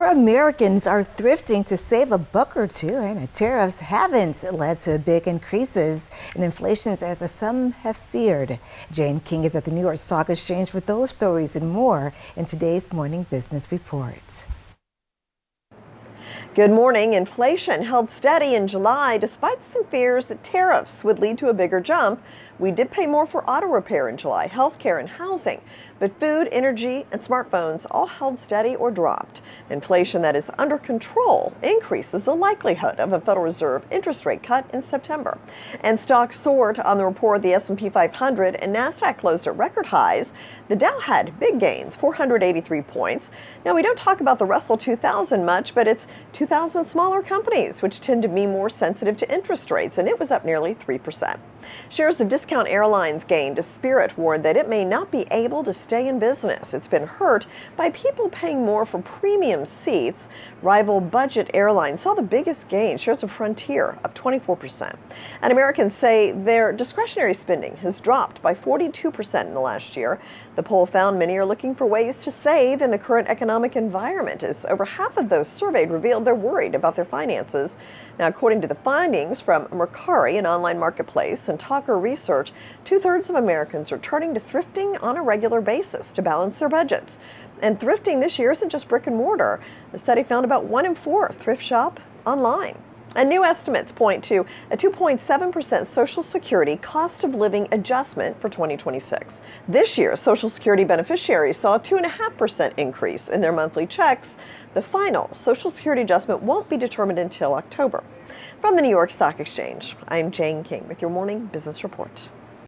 Americans are thrifting to save a buck or two, and tariffs haven't led to big increases in inflation as some have feared. Jane King is at the New York Stock Exchange with those stories and more in today's Morning Business Report. Good morning. Inflation held steady in July despite some fears that tariffs would lead to a bigger jump. We did pay more for auto repair in July, healthcare and housing, but food, energy, and smartphones all held steady or dropped. Inflation that is under control increases the likelihood of a Federal Reserve interest rate cut in September. And stocks soared on the report. The S&P 500 and NASDAQ closed at record highs. The Dow had big gains, 483 points. Now, we don't talk about the Russell 2000 much, but it's 2,000 smaller companies, which tend to be more sensitive to interest rates, and it was up nearly 3%. Shares of discount airlines gained as Spirit warned that it may not be able to stay in business. It's been hurt by people paying more for premium seats. Rival budget airlines saw the biggest gain. Shares of Frontier up 24%. And Americans say their discretionary spending has dropped by 42% in the last year. The poll found many are looking for ways to save in the current economic environment, as over half of those surveyed revealed they're worried about their finances. Now, according to the findings from Mercari, an online marketplace, and Talker Research, 2/3 of Americans are turning to thrifting on a regular basis to balance their budgets. And thrifting this year isn't just brick and mortar. The study found about 1 in 4 thrift shop online. And new estimates point to a 2.7% Social Security cost of living adjustment for 2026. This year, Social Security beneficiaries saw a 2.5% increase in their monthly checks. The final Social Security adjustment won't be determined until October. From the New York Stock Exchange, I'm Jane King with your Morning Business Report.